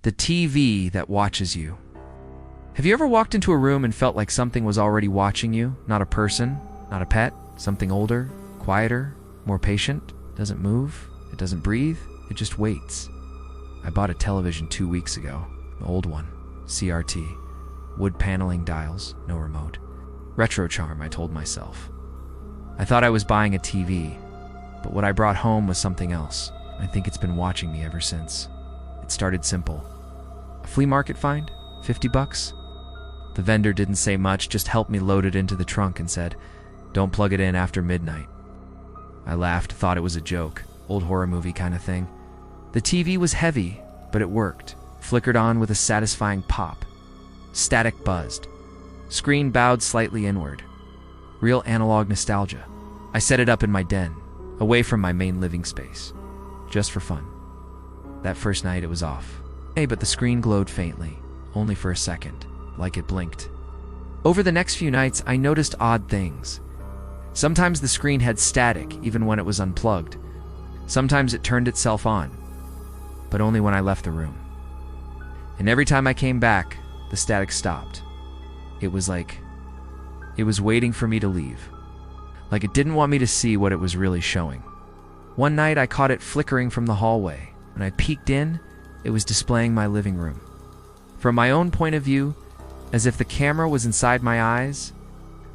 The TV that watches you. Have you ever walked into a room and felt like something was already watching you? Not a person, not a pet, something older, quieter, more patient, doesn't move, it doesn't breathe, it just waits. I bought a television 2 weeks ago, an old one, CRT, wood paneling dials, no remote. Retro charm, I told myself. I thought I was buying a TV, but what I brought home was something else. I think it's been watching me ever since. It started simple. A flea market find? $50? The vendor didn't say much, just helped me load it into the trunk and said, "Don't plug it in after midnight." I laughed, thought it was a joke, old horror movie kind of thing. The TV was heavy, but it worked. Flickered on with a satisfying pop. Static buzzed. Screen bowed slightly inward. Real analog nostalgia. I set it up in my den, away from my main living space. Just for fun. That first night it was off. Hey, but the screen glowed faintly, only for a second, like it blinked. Over the next few nights, I noticed odd things. Sometimes the screen had static, even when it was unplugged. Sometimes it turned itself on, but only when I left the room. And every time I came back, the static stopped. It was like it was waiting for me to leave. Like it didn't want me to see what it was really showing. One night I caught it flickering from the hallway. When I peeked in, it was displaying my living room. From my own point of view, as if the camera was inside my eyes,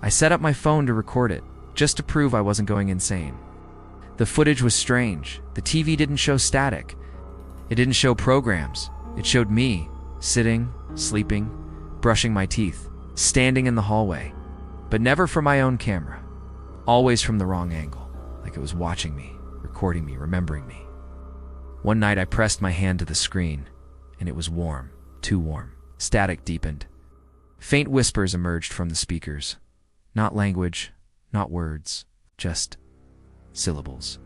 I set up my phone to record it, just to prove I wasn't going insane. The footage was strange. The TV didn't show static. It didn't show programs. It showed me, sitting, sleeping, brushing my teeth, standing in the hallway, but never from my own camera. Always from the wrong angle, like it was watching me, recording me, remembering me. One night I pressed my hand to the screen, and it was warm, too warm. Static deepened. Faint whispers emerged from the speakers. Not language, not words, just syllables.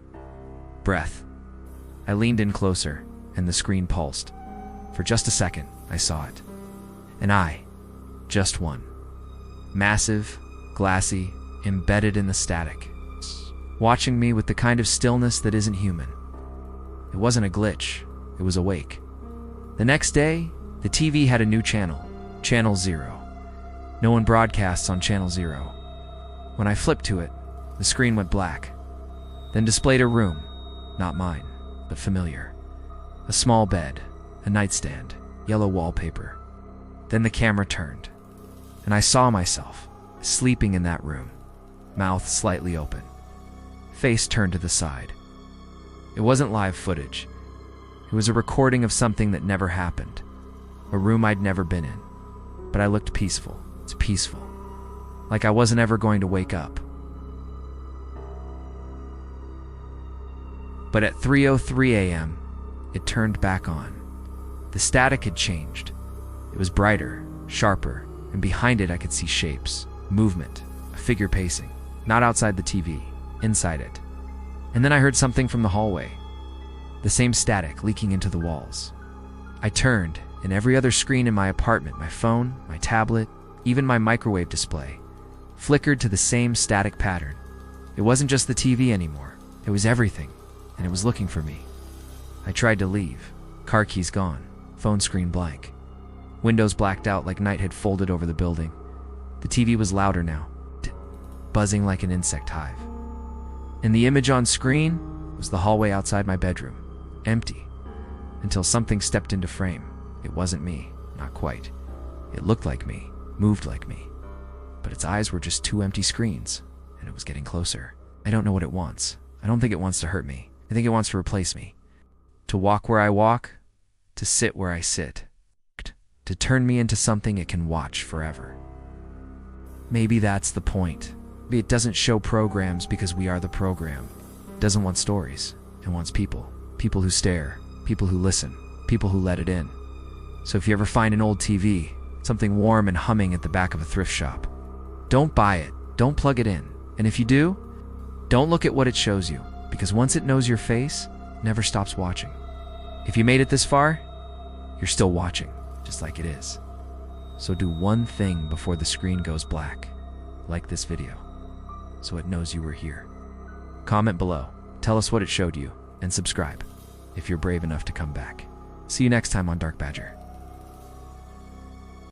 Breath. I leaned in closer, and the screen pulsed. For just a second, I saw it. An eye. Just one. Massive, glassy, embedded in the static. Watching me with the kind of stillness that isn't human. It wasn't a glitch. It was awake. The next day, the TV had a new channel. Channel 0. No one broadcasts on Channel 0. When I flipped to it, the screen went black. Then displayed a room. Not mine, but familiar. A small bed. A nightstand. Yellow wallpaper. Then the camera turned. And I saw myself, sleeping in that room. Mouth slightly open. Face turned to the side. It wasn't live footage. It was a recording of something that never happened. A room I'd never been in. But I looked peaceful. It's peaceful. Like I wasn't ever going to wake up. But at 3:03 a.m., it turned back on. The static had changed. It was brighter, sharper, and behind it I could see shapes, movement, a figure pacing. Not outside the TV, inside it. And then I heard something from the hallway. The same static leaking into the walls. I turned, and every other screen in my apartment, my phone, my tablet, even my microwave display, flickered to the same static pattern. It wasn't just the TV anymore. It was everything, and it was looking for me. I tried to leave. Car keys gone. Phone screen blank. Windows blacked out like night had folded over the building. The TV was louder now, buzzing like an insect hive. And the image on screen was the hallway outside my bedroom, empty, until something stepped into frame. It wasn't me, not quite. It looked like me, moved like me, but its eyes were just two empty screens, and it was getting closer. I don't know what it wants. I don't think it wants to hurt me. I think it wants to replace me. To walk where I walk, to sit where I sit, to turn me into something it can watch forever. Maybe that's the point. Maybe it doesn't show programs because we are the program. It doesn't want stories. It wants people. People who stare. People who listen. People who let it in. So if you ever find an old TV, something warm and humming at the back of a thrift shop, don't buy it. Don't plug it in. And if you do, don't look at what it shows you, because once it knows your face, it never stops watching. If you made it this far, you're still watching, just like it is. So do one thing before the screen goes black, like this video, so it knows you were here. Comment below, tell us what it showed you, and subscribe if you're brave enough to come back. See you next time on Dark Badger.